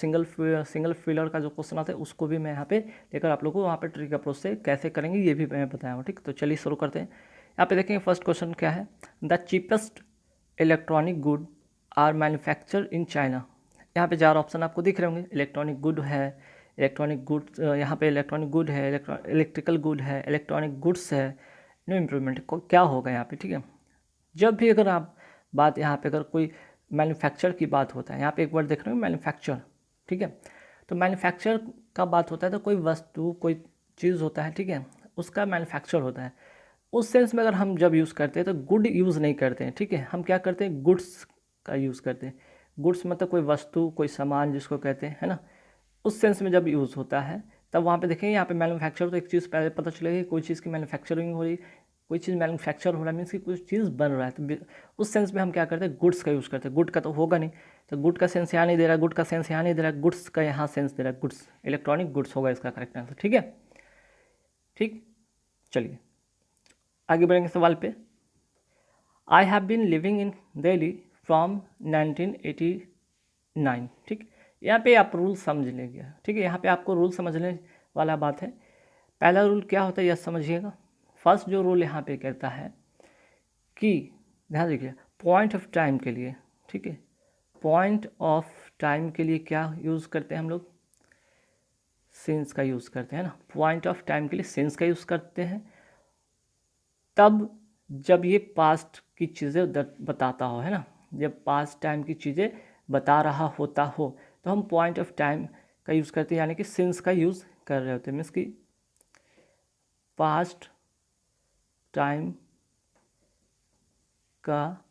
Single filler का जो question आता है उसको भी मैं यहाँ पे लेकर आप लोगों को वहाँ पे ट्रिक अप्रोच से कैसे करेंगे ये भी मैं बताया हूँ। ठीक, तो चलिए शुरू करते हैं। यहाँ पे देखेंगे फर्स्ट क्वेश्चन क्या है, the cheapest electronic good are manufacture in China. यहाँ पे 4 ऑप्शन आपको दिख रहे होंगे, इलेक्ट्रॉनिक गुड है, इलेक्ट्रॉनिक गुड, यहाँ पे इलेक्ट्रॉनिक गुड है, इलेक्ट्रिकल गुड है, इलेक्ट्रॉनिक गुड्स है, न्यू इम्प्रूवमेंट क्या होगा यहाँ पे। ठीक है, जब भी अगर आप बात यहाँ पे अगर कोई मैन्युफैक्चर की बात होता है, यहाँ पे एक वर्ड देख रहे हो मैन्युफैक्चर। ठीक है, तो मैन्युफैक्चर का बात होता है तो कोई वस्तु कोई चीज़ होता है, ठीक है, उसका मैन्युफैक्चर होता है। उस सेंस में अगर हम जब यूज़ करते हैं तो गुड यूज़ नहीं करते हैं। ठीक है, हम क्या करते हैं, गुड्स का यूज़ करते हैं। गुड्स मतलब कोई वस्तु कोई सामान जिसको कहते हैं, है ना, उस सेंस में जब यूज़ होता है तब वहाँ पे देखेंगे यहाँ पे मैन्युफैक्चर, तो एक चीज़ पहले पता चलेगी कोई चीज़ की मैन्युफैक्चरिंग हो रही, कोई चीज़ मैन्युफैक्चर हो रहा है मीन्स कि कुछ चीज़ बन रहा है, तो उस सेंस में हम क्या करते हैं, गुड्स का यूज़ करते हैं। गुड का तो होगा नहीं, तो गुड का सेंस यहाँ नहीं दे रहा, गुड का सेंस यहाँ नहीं दे रहा, गुड्स का यहाँ सेंस दे रहा है, गुड्स, इलेक्ट्रॉनिक गुड्स होगा इसका करेक्ट आंसर। ठीक है, ठीक, चलिए आगे बढ़ेंगे सवाल पे। I have been living in Delhi from 1989। ठीक, यहाँ पे आप रूल समझ लीजिए। ठीक है, यहाँ पे आपको रूल समझने वाला बात है। पहला रूल क्या होता है यह समझिएगा। फर्स्ट जो रूल यहाँ पे कहता है कि ध्यान रखिए पॉइंट ऑफ टाइम के लिए, ठीक है, पॉइंट ऑफ टाइम के लिए क्या यूज़ करते हैं हम लोग, सिंस का यूज़ करते हैं ना। पॉइंट ऑफ टाइम के लिए सिंस का यूज़ करते हैं तब जब ये पास्ट की चीज़ें बताता हो, है ना, जब पास्ट टाइम की चीज़ें बता रहा होता हो तो हम पॉइंट ऑफ टाइम का यूज़ करते हैं, यानी कि सिंस का यूज़ कर रहे होते हैं। मीन्स कि पास्ट टाइम का,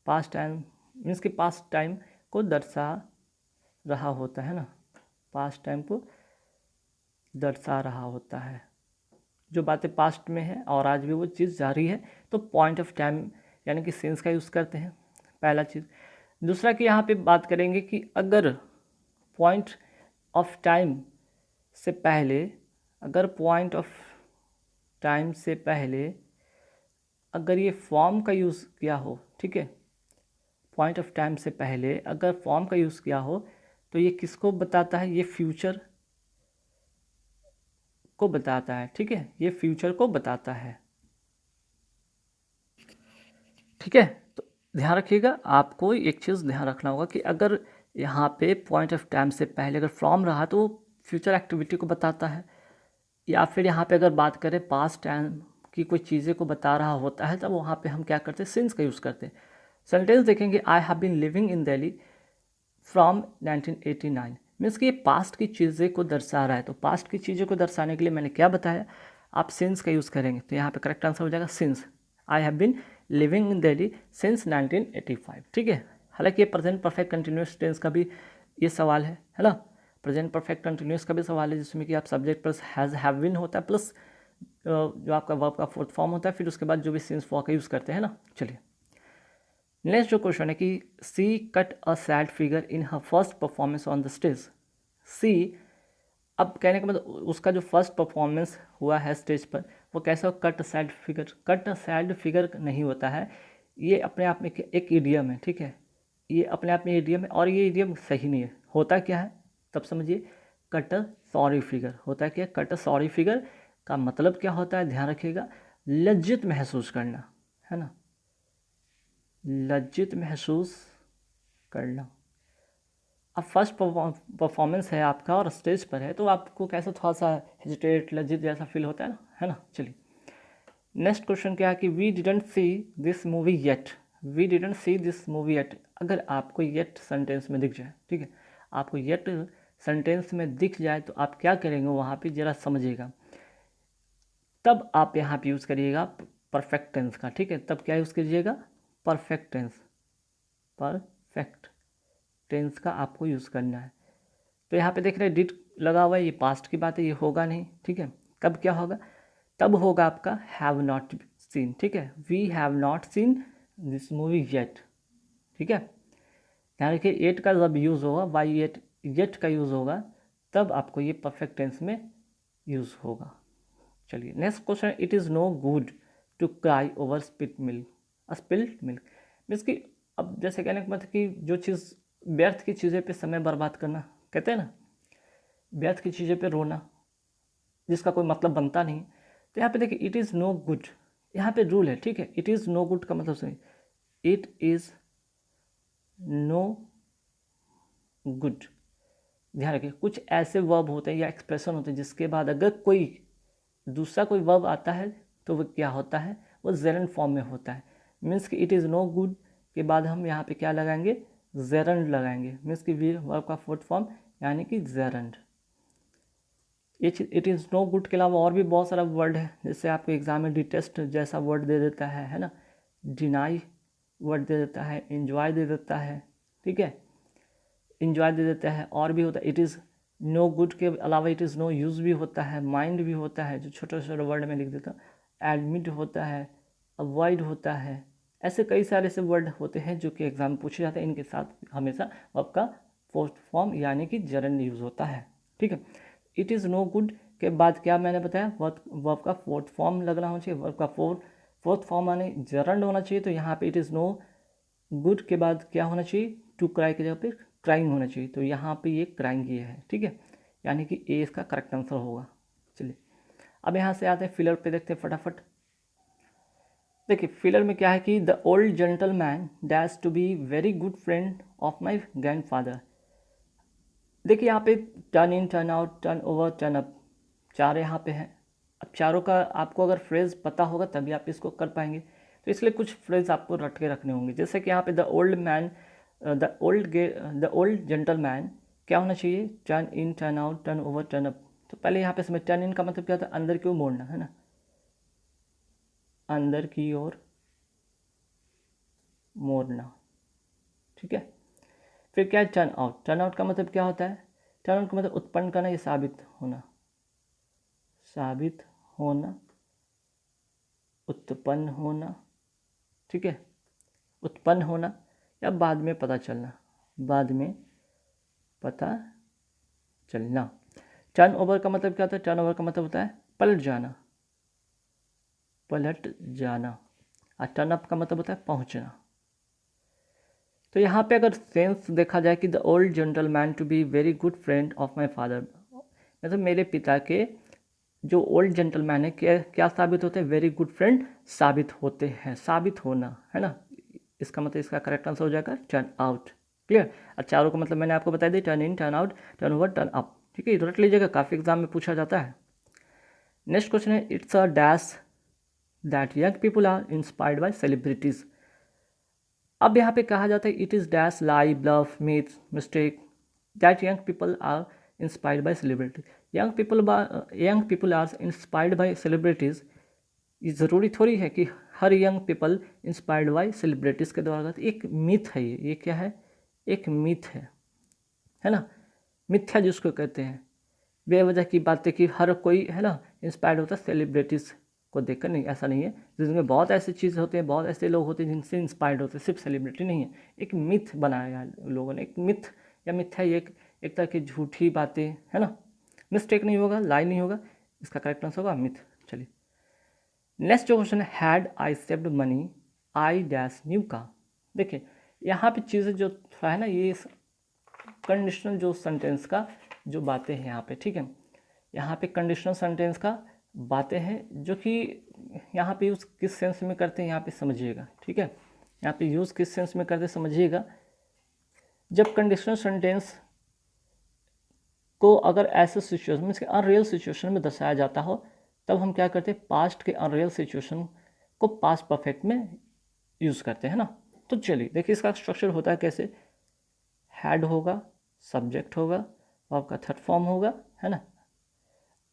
पास्ट टाइम मीन्स कि पास्ट टाइम को दर्शा रहा होता है ना, पास्ट टाइम को दर्शा रहा होता है, जो बातें पास्ट में है और आज भी वो चीज़ जारी है, तो पॉइंट ऑफ टाइम यानी कि सेंस का यूज़ करते हैं, पहला चीज़। दूसरा कि यहाँ पे बात करेंगे कि अगर पॉइंट ऑफ टाइम से पहले, अगर पॉइंट ऑफ टाइम से पहले अगर ये फॉर्म का यूज़ किया हो, ठीक है, पॉइंट ऑफ टाइम से पहले अगर फॉर्म का यूज़ किया हो तो ये किसको बताता है, ये फ्यूचर को बताता है। ठीक है, ये फ्यूचर को बताता है। ठीक है, तो ध्यान रखिएगा, आपको एक चीज़ ध्यान रखना होगा कि अगर यहाँ पे पॉइंट ऑफ टाइम से पहले अगर फ्रॉम रहा तो वो फ्यूचर एक्टिविटी को बताता है, या फिर यहाँ पे अगर बात करें पास्ट टाइम की कोई चीज़ें को बता रहा होता है तब वहाँ पे हम क्या करते हैं, सिंस का यूज़ करते हैं। सेंटेंस देखेंगे, I have been living in Delhi from 1989, means कि ये पास्ट की चीज़ें को दर्शा रहा है, तो पास्ट की चीज़ों को दर्शाने के लिए मैंने क्या बताया, आप सिंस का यूज़ करेंगे, तो यहाँ पे करेक्ट आंसर हो जाएगा since. I have been living in Delhi since 1985। ठीक है, हालांकि ये प्रेजेंट परफेक्ट कंटिन्यूस टेंस का भी ये सवाल है ना, प्रेजेंट परफेक्ट कंटिन्यूस का भी सवाल है जिसमें कि आप subject plus has have been होता है प्लस जो आपका वर्ब का फोर्थ फॉर्म होता है, फिर उसके बाद जो भी सिंस फॉर का यूज़ करते हैं ना। चलिए नेक्स्ट जो क्वेश्चन है कि she cut a sad figure in her first performance on the stage. See, अब कहने का मतलब उसका जो फर्स्ट परफॉर्मेंस हुआ है स्टेज पर वो कैसा हो, cut sad figure. Cut sad figure नहीं होता है, ये अपने आप में एक इडियम है। ठीक है, ये अपने आप में इडियम है और ये इडियम सही नहीं है। होता क्या है तब समझिए, कट सॉरी फिगर होता है क्या, कट सॉरी फिगर का मतलब क्या होता है, ध्यान रखिएगा, लज्जित महसूस करना, है ना, लज्जित महसूस करना। अब फर्स्ट परफॉर्मेंस है आपका और स्टेज पर है तो आपको कैसा थोड़ा सा हेजिटेट लज्जित जैसा फील होता है ना। चलिए नेक्स्ट क्वेश्चन क्या है कि we didn't see this movie yet. We didn't see this movie yet, अगर आपको येट सेंटेंस में दिख जाए, ठीक है, आपको येट सेंटेंस में दिख जाए तो आप क्या करेंगे वहाँ पे जरा समझिएगा, तब आप यहाँ पे यूज़ करिएगा परफेक्ट टेंस का। ठीक है, तब क्या यूज़ कीजिएगा, परफेक्ट टेंस, परफेक्ट टेंस का आपको यूज़ करना है। तो यहाँ पे देख रहे हैं डिड लगा हुआ है, ये पास्ट की बात है, ये होगा नहीं। ठीक है, कब क्या होगा, तब होगा आपका हैव नॉट सीन। ठीक है, we have not seen this movie yet. ठीक है, ध्यान रखिए एट का जब यूज़ होगा, वाई येट का यूज़ होगा तब आपको ये परफेक्ट टेंस में यूज़ होगा। चलिए next question, it is no good to cry over spilled milk. Means कि अब जैसे कहने का मतलब कि जो चीज़ व्यर्थ की चीज़ें पे समय बर्बाद करना कहते हैं ना व्यर्थ की चीज़ों पे रोना जिसका कोई मतलब बनता नहीं। तो यहाँ पे देखिए इट इज़ नो गुड, यहाँ पे रूल है, ठीक है। इट इज़ नो गुड का मतलब सुनिए, इट इज़ नो गुड। ध्यान रखिए कुछ ऐसे वर्ब होते हैं या एक्सप्रेशन होते हैं जिसके बाद अगर कोई दूसरा कोई वर्ब आता है तो वो क्या होता है, वो जेरंड फॉर्म में होता है। मीन्स कि इट इज़ नो गुड के बाद हम यहाँ पे क्या लगाएंगे, जेरंड लगाएंगे। मीन्स कि वर्ब का फोर्थ फॉर्म यानी कि gerund. It is no good के अलावा और भी बहुत सारा वर्ड है, जैसे आपको एग्जाम में डिटेस्ट जैसा वर्ड दे देता है ना, डिनाई वर्ड दे देता है, इन्जॉय दे देता है, ठीक है, इन्जॉय दे देता है। और भी होता है, इट इज़ नो गुड के अलावा इट इज़ नो यूज़ भी होता है, माइंड भी होता है, जो छोटे छोटे वर्ड में लिख देता हूँ, एडमिट होता है, अवॉइड होता है। ऐसे कई सारे ऐसे वर्ड होते हैं जो कि एग्जाम में पूछे जाते हैं। इनके साथ हमेशा वर्ब का फोर्थ फॉर्म यानी कि जरंड यूज़ होता है, ठीक है। इट इज़ नो गुड के बाद क्या मैंने बताया, वर्ब का फोर्थ फॉर्म लगना होना चाहिए। वर्ब का फोर्थ फॉर्म माने जरंड होना चाहिए। तो यहाँ पे इट इज़ नो गुड के बाद क्या होना चाहिए, टू क्राई की जगह पे क्राइंग होना चाहिए। तो यहाँ पे ये क्राइंग ये है, ठीक है, यानी कि ए इसका करेक्ट आंसर होगा। चलिए अब यहाँ से आते हैं फिलर पे, देखते हैं फटाफट। देखिए फिलर में क्या है कि the old gentleman dash to be very good friend of my grandfather. देखिए यहाँ पे turn in, turn out, turn over, turn up, चार यहाँ पे हैं। अब चारों का आपको अगर फ्रेज पता होगा तभी आप इसको कर पाएंगे। तो इसलिए कुछ फ्रेज आपको रट के रखने होंगे। जैसे कि यहाँ पे द ओल्ड जेंटलमैन क्या होना चाहिए, turn in, turn out, turn over, turn up. तो पहले यहाँ पे समझ, टर्न इन का मतलब क्या होता है, अंदर की ओर मोड़ना, है ना, अंदर की ओर मोड़ना, ठीक है। फिर क्या है टर्न आउट, टर्न आउट का मतलब क्या होता है, टर्न आउट का मतलब उत्पन्न करना या साबित होना, साबित होना, उत्पन्न होना, ठीक है, उत्पन्न होना या बाद में पता चलना, बाद में पता चलना। टर्न ओवर का मतलब क्या होता है, टर्न ओवर का मतलब होता है पलट जाना, पलट जाना। और टर्न अप का मतलब होता है पहुंचना। तो यहाँ पे अगर सेंस देखा जाए कि the old gentleman to be very good friend of my father, मतलब मेरे पिता के जो ओल्ड जेंटलमैन है क्या साबित होते हैं, वेरी गुड फ्रेंड साबित होते हैं, साबित होना, है ना। इसका मतलब इसका करेक्ट आंसर हो जाएगा टर्न आउट। क्लियर। और चारों का मतलब मैंने आपको बता दिया, turn in, turn out, turn over, turn up, ठीक है, रट लीजिएगा, काफ़ी एग्जाम में पूछा जाता है। नेक्स्ट क्वेश्चन है, it's a dash that young people are inspired by celebrities. अब यहाँ पे कहा जाता है it is dash lie, bluff, myth, mistake that young people are inspired by celebrities. Young people are inspired by celebrities. ये ज़रूरी थोड़ी है कि हर young people inspired by celebrities के द्वारा। एक मिथ है, ये क्या है, एक मिथ है ना, मिथ्या जिसको कहते हैं, बेवजह की बातें कि हर कोई है ना इंस्पायर्ड होता है सेलिब्रिटीज़ को देखकर। नहीं, ऐसा नहीं है। जिसमें बहुत ऐसी चीज़ होते हैं, बहुत ऐसे लोग होते हैं जिनसे इंस्पायर्ड होते हैं, सिर्फ सेलिब्रिटी नहीं है। एक मिथ बनाया है लोगों ने, एक मिथ या मिथ्या, एक तरह की झूठी बातें, है ना। मिस्टेक नहीं होगा, लाई नहीं होगा, इसका करेक्ट आंसर होगा मिथ। चलिए नेक्स्ट जो क्वेश्चन है, had I saved money I dash new का। देखिए यहाँ पे चीज़ें जो थोड़ा है ना, ये कंडीशनल जो सेंटेंस का जो बातें हैं यहाँ पे, ठीक है, यहाँ पे कंडीशनल सेंटेंस का बातें हैं जो कि यहाँ पे यूज़ किस सेंस में करते हैं यहाँ पे समझिएगा, ठीक है। यहाँ पे यूज़ किस सेंस में करते समझिएगा। जब कंडीशनल सेंटेंस को अगर ऐसे सिचुएशन में, अनरियल सिचुएशन में दर्शाया जाता हो, तब हम क्या करते हैं, पास्ट के अनरियल सिचुएशन को पास्ट परफेक्ट में यूज़ करते हैं ना। तो चलिए देखिए इसका स्ट्रक्चर होता है कैसे। हैड होगा, सब्जेक्ट होगा, वर्ब का थर्ड फॉर्म होगा, है ना,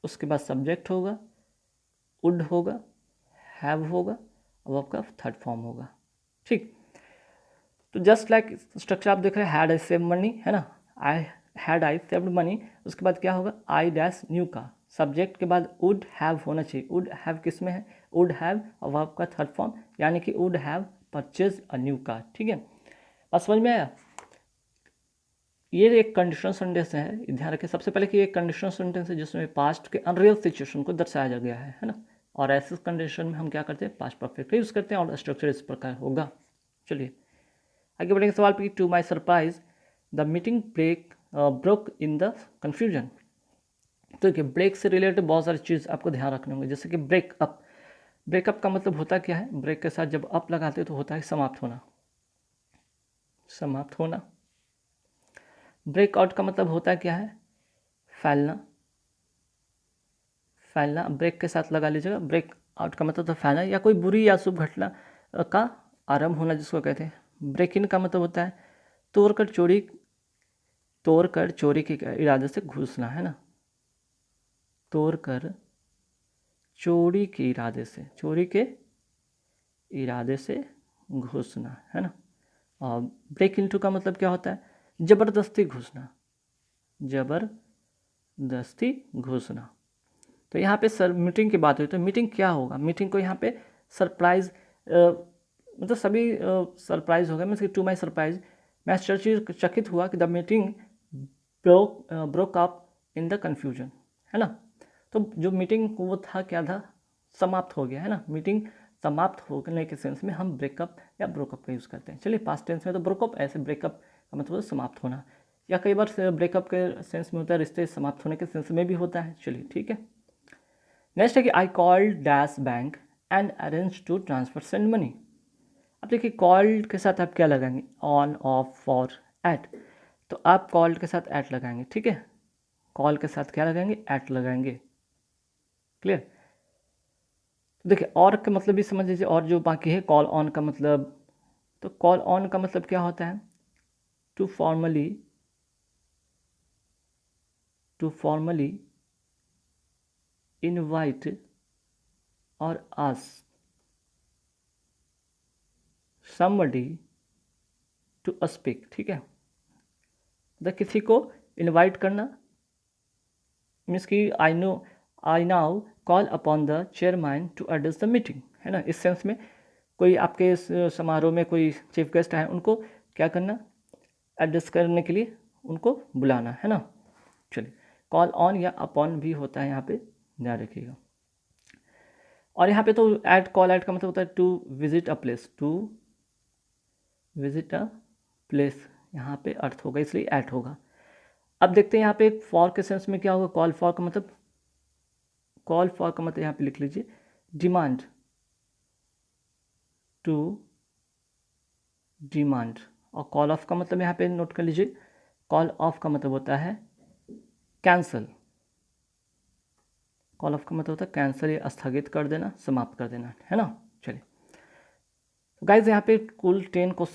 उसके बाद सब्जेक्ट होगा, वुड होगा, हैव होगा, वर्ब का थर्ड फॉर्म होगा, ठीक। तो जस्ट लाइक स्ट्रक्चर आप देख रहे हैं, हैड आई सेव मनी, है ना, आई सेव्ड मनी। उसके बाद क्या होगा, आई डैश न्यू का, सब्जेक्ट के बाद वुड हैव होना चाहिए। वुड हैव किस में है, वुड हैव और वर्ब का थर्ड फॉर्म यानी कि would have purchase a new car, ठीक है। बस समझ में आया। ये एक कंडीशनल सेंटेंस है, ध्यान रखें सबसे पहले कि ये कंडीशनल सेंटेंस है जिसमें पास्ट के अनरियल सिचुएशन को दर्शाया गया है ना। और ऐसे कंडीशन में हम क्या करते हैं, पास्ट परफेक्ट यूज़ करते हैं और स्ट्रक्चर इस प्रकार होगा। चलिए आगे बढ़ेंगे सवाल पे। To my surprise the meeting break broke in the confusion. तो देखिए ब्रेक से रिलेटेड बहुत सारी चीज़ आपको ध्यान रखने होंगे, जैसे कि ब्रेकअप। ब्रेकअप का मतलब होता क्या है, ब्रेक के साथ जब अप लगाते हैं तो होता है समाप्त होना, समाप्त होना। ब्रेकआउट का मतलब होता है क्या है, फैलना, फैलना। ब्रेक के साथ लगा लीजिएगा, ब्रेक आउट का मतलब तो फैलना या कोई बुरी या शुभ घटना का आरंभ होना, जिसको कहते हैं। ब्रेक इन का मतलब होता है तोड़कर चोरी, तोड़कर चोरी के इरादे से घुसना, है ना, तोड़कर चोरी के इरादे से, चोरी के इरादे से घुसना, है ना। और ब्रेक इनटू का मतलब क्या होता है, ज़बरदस्ती घुसना, ज़बरदस्ती घुसना। तो यहाँ पे सर मीटिंग की बात हुई, तो मीटिंग क्या होगा, मीटिंग को यहाँ पे सरप्राइज, मतलब सभी सरप्राइज हो गए, मीन्स टू माई सरप्राइज मैं चकित हुआ कि the meeting broke up in the confusion, है ना। तो जो मीटिंग वो था क्या था, समाप्त हो गया, है ना। मीटिंग समाप्त होने के सेंस में हम ब्रेकअप या ब्रोकअप का यूज़ करते हैं। चलिए पास्ट टेंस में तो ब्रोकअप, ऐसे ब्रेकअप का मतलब समाप्त होना, या कई बार ब्रेकअप के सेंस में होता है, रिश्ते समाप्त होने के सेंस में भी होता है। चलिए ठीक है। नेक्स्ट है कि I called dash bank and arrange to transfer send money. अब देखिए कॉल्ड के साथ आप क्या लगाएंगे, ऑन, ऑफ, फॉर, एट। तो आप कॉल्ड के साथ एट लगाएंगे, ठीक है। कॉल के साथ क्या लगाएंगे, एट लगाएंगे, क्लियर। तो देखिए और का मतलब भी समझ लीजिए, और जो बाकी है कॉल ऑन का मतलब, तो कॉल ऑन का मतलब क्या होता है, to formally, to formally invite और आस्क somebody टू स्पीक, ठीक है। द किसी को इनवाइट करना, मीन्स कि I now call upon the chairman to address the meeting, है ना। इस सेंस में कोई आपके समारोह में कोई चीफ गेस्ट आए, उनको क्या करना, एड्रेस करने के लिए उनको बुलाना, है ना। चलिए कॉल ऑन या अपॉन भी होता है यहाँ पे, ध्यान रखिएगा। और यहाँ पे तो ऐट, कॉल ऐट का मतलब होता है to visit a place, to visit a place, यहाँ पे अर्थ होगा इसलिए ऐट होगा। अब देखते हैं यहाँ पे फॉर के सेंस में क्या होगा, कॉल फॉर का मतलब, कॉल फॉर का मतलब यहाँ पे लिख लीजिए डिमांड, टू डिमांड। और कॉल ऑफ का मतलब यहाँ पे नोट कर लीजिए, कॉल ऑफ का मतलब होता है कैंसल, कॉल ऑफ का मतलब होता है कैंसिल या स्थगित कर देना, समाप्त कर देना, है ना। चलिए गाइज यहाँ पे कुल 10 क्वेश्चन